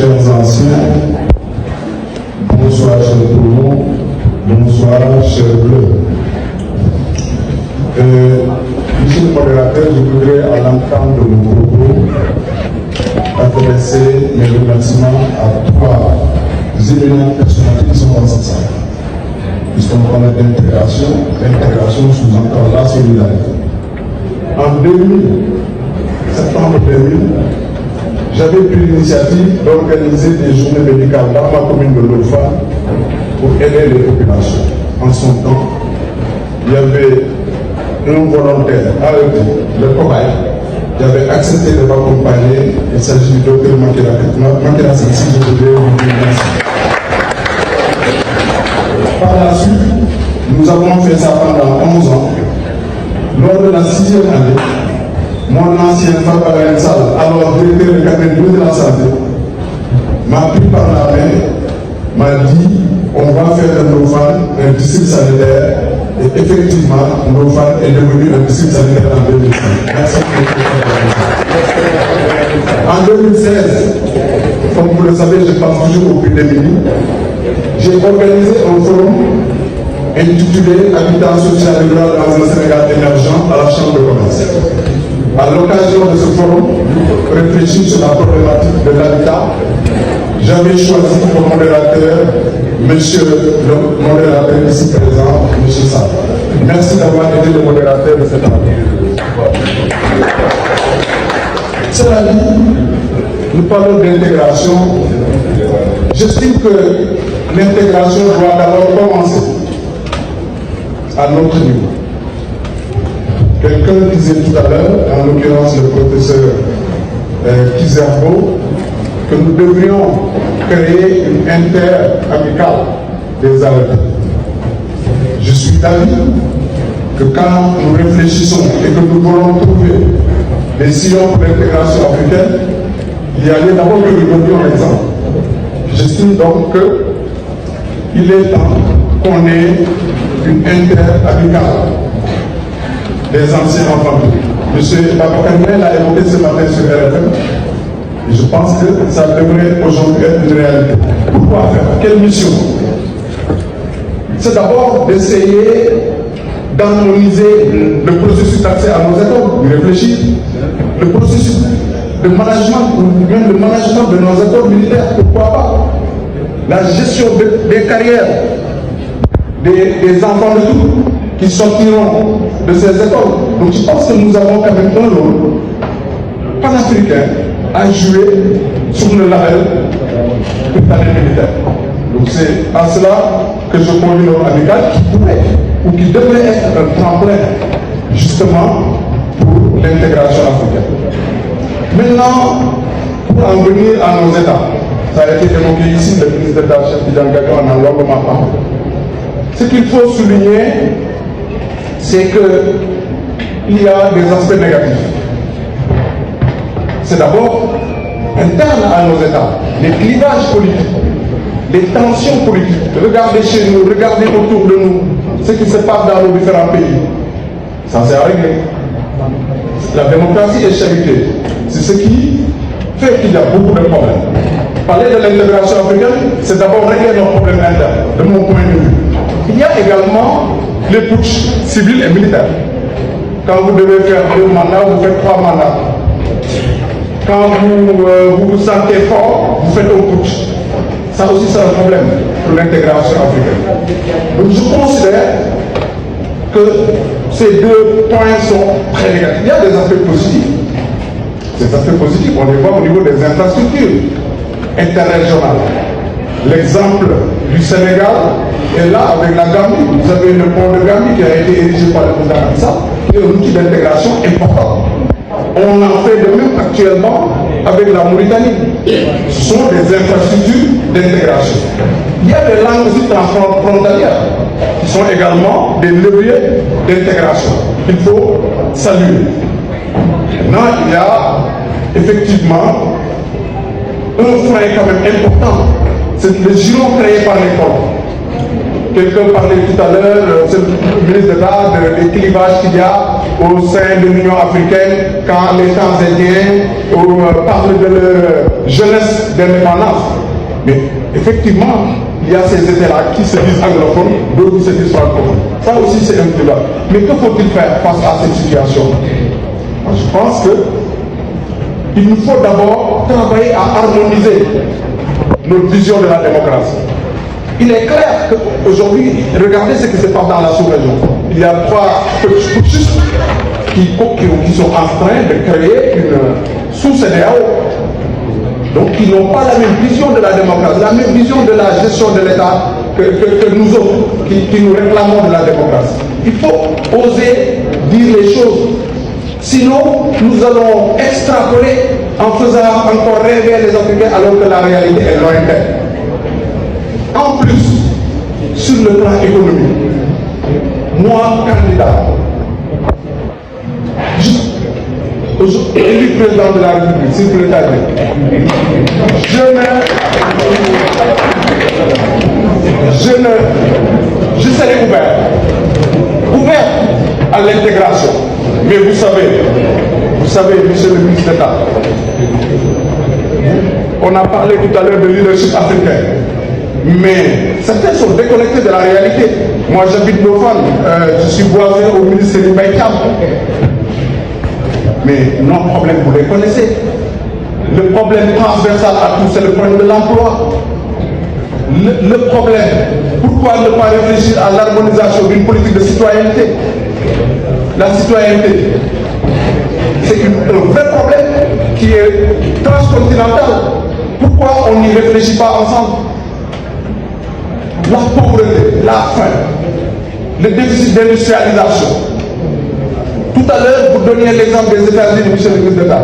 chers anciens, bonsoir chers Toulon, bonsoir chers Bleus. Monsieur le modérateur, je voudrais à l'entame de mon propos adresser mes remerciements à trois éminentes personnalités qui sont dans cette salle. Puisqu'on parle d'intégration, l'intégration sous-entend la solidarité. En 2000, septembre 2000, j'avais pris l'initiative d'organiser des journées médicales dans ma commune de Lofane pour aider les populations. En son temps, il y avait un volontaire arrêté, le cobaye, qui avait accepté de m'accompagner. Il s'agit du docteur Makela Sissi, je voudrais vous remercier. Par la suite, nous avons fait ça pendant 11 ans. Lors de la 6e année, mon ancien Fabien Sall, alors directeur de cabinet de la santé, m'a pris par la main, m'a dit on va faire de Lofane un district sanitaire. Et effectivement, Lofane est devenu un district sanitaire en 2005. Merci beaucoup. En 2016, comme vous le savez, je pense toujours aux plus démunis. J'ai organisé un forum intitulé Habitat social et rural dans un Sénégal émergent à la Chambre de commerce. À l'occasion de ce forum, réfléchir sur la problématique de l'habitat, j'avais choisi comme modérateur monsieur le modérateur ici présent, monsieur Sall. Merci d'avoir été le modérateur de cette année. Cela dit, nous parlons d'intégration. J'estime que l'intégration doit d'abord commencer à notre niveau. Quelqu'un disait tout à l'heure, en l'occurrence le professeur Kizerbo, que nous devrions créer une inter-amicale des arrêtés. Je suis d'avis que quand nous réfléchissons et que nous voulons trouver des sillons pour l'intégration africaine, il y a lieu d'abord que nous donnions l'exemple. J'estime donc qu'il est temps qu'on ait une inter-amicale des anciens enfants. M. Babacar l'a évoqué ce matin sur RFM. Et je pense que ça devrait aujourd'hui être une réalité. Pourquoi faire? Quelle mission? C'est d'abord d'essayer d'harmoniser le processus d'accès à nos écoles, de réfléchir, le processus de management, ou même le management de nos écoles militaires, pourquoi pas? La gestion des carrières des enfants de tout qui sortiront de ces écoles. Donc je pense que nous avons quand même un rôle panafricain à jouer sur le label de l'année militaire. Donc c'est à cela que je conduis notre amical qui pourrait ou qui devrait être un tremplin justement pour l'intégration africaine. Maintenant, pour en venir à nos États, ça a été évoqué ici, le ministre d'État, chef Tidjangaga, en a longuement parlé. Ce qu'il faut souligner, c'est qu'il y a des aspects négatifs. C'est d'abord interne à nos États, les clivages politiques, les tensions politiques. Regardez chez nous, regardez autour de nous, ce qui se passe dans nos différents pays. Ça s'est réglé. La démocratie est chéritée. C'est ce qui fait qu'il y a beaucoup de problèmes. Parler de l'intégration africaine, c'est d'abord régler nos problèmes internes, de mon point de vue. Il y a également les putsch civils et militaires. Quand vous devez faire 2 mandats, vous faites 3 mandats. Quand vous vous sentez fort, vous faites un putsch. Ça aussi, c'est un problème pour l'intégration africaine. Donc, je considère que ces 2 points sont très négatifs. Il y a des aspects positifs. Ces aspects positifs, on les voit au niveau des infrastructures interrégionales. L'exemple du Sénégal est là avec la Gambie. Vous avez le pont de Gambie qui a été érigé par le président Issa, qui est un outil d'intégration important. On en fait de même actuellement avec la Mauritanie. Ce sont des infrastructures d'intégration. Il y a des langues aussi transfrontalières qui sont également des leviers d'intégration qu'il faut saluer. Maintenant, il y a effectivement un frein quand même important. C'est le giron créé par l'école. Quelqu'un parlait tout à l'heure, c'est le ministre d'État, des clivages qu'il y a au sein de l'Union africaine quand les Tanzaniens parlent de leur jeunesse d'indépendance. Mais effectivement, il y a ces États-là qui se disent anglophones, d'autres qui se disent francophones. Ça aussi, c'est un débat. Mais que faut-il faire face à cette situation? Je pense qu'il nous faut d'abord travailler à harmoniser notre vision de la démocratie. Il est clair qu'aujourd'hui, regardez ce qui se passe dans la sous-région. Il y a 3 petits putschistes qui sont en train de créer une sous-CEDEAO. Donc, ils n'ont pas la même vision de la démocratie, la même vision de la gestion de l'État que nous autres, qui nous réclamons de la démocratie. Il faut oser dire les choses. Sinon, nous allons extrapoler en faisant encore rêver les Africains alors que la réalité est lointaine. En plus, sur le plan économique, moi, candidat, élu président de la République, s'il vous plaît, je serai ouvert à l'intégration. Mais vous savez, monsieur le ministre d'État, on a parlé tout à l'heure de leadership africain, mais certains sont déconnectés de la réalité. Moi, j'habite Nofane, je suis voisin au ministre du Baïkam. Mais nos problèmes, vous les connaissez. Le problème transversal à tous, c'est le problème de l'emploi. Le problème, pourquoi ne pas réfléchir à l'harmonisation d'une politique de citoyenneté? La citoyenneté, c'est un vrai problème qui est transcontinental. Pourquoi on n'y réfléchit pas ensemble? La pauvreté, la faim, le déficit d'industrialisation. Tout à l'heure, vous donniez l'exemple des États-Unis, monsieur le ministre d'État,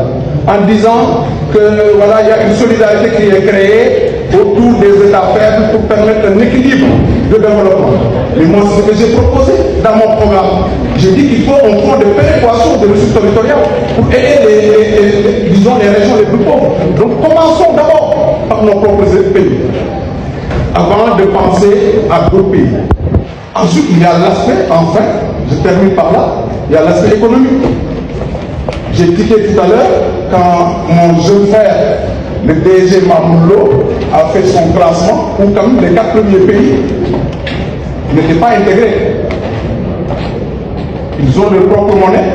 en disant que voilà, il y a une solidarité qui est créée autour des États faibles pour permettre un équilibre de développement. Mais moi, c'est ce que j'ai proposé dans mon programme. J'ai dit qu'il faut un fonds de péréquation des ressources territoriales pour aider les régions les plus pauvres. Donc commençons d'abord par nos propres pays, avant de penser à d'autres pays. Ensuite, il y a l'aspect, enfin, je termine par là, il y a l'aspect économique. J'ai tiqué tout à l'heure quand mon jeune frère, le DG Mamoulou, a fait son classement où quand même les 4 premiers pays n'étaient pas intégrés. Ils ont leur propre monnaie,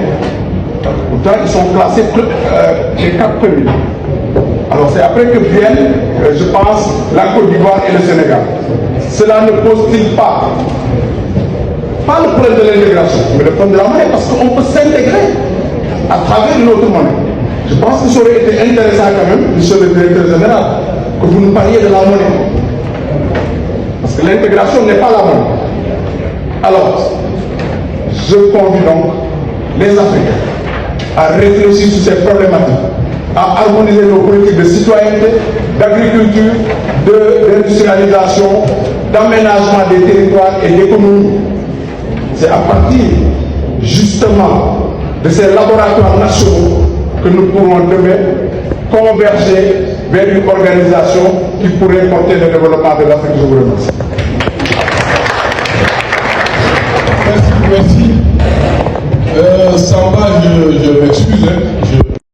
pourtant ils sont classés les 4 premiers. Alors c'est après que viennent, je pense, la Côte d'Ivoire et le Sénégal. Cela ne pose-t-il pas le problème de l'intégration, mais le problème de la monnaie, parce qu'on peut s'intégrer à travers notre monnaie. Je pense que ça aurait été intéressant quand même, monsieur le directeur général, que vous nous parliez de la monnaie. Parce que l'intégration n'est pas la monnaie. Alors, je convie donc les Africains à réfléchir sur ces problématiques, à harmoniser nos politiques de citoyenneté, d'agriculture, d'industrialisation, d'aménagement des territoires et d'économie. C'est à partir justement de ces laboratoires nationaux que nous pourrons demain converger vers une organisation qui pourrait porter le développement de l'Afrique. Je vous remercie. Merci. Samba, je m'excuse.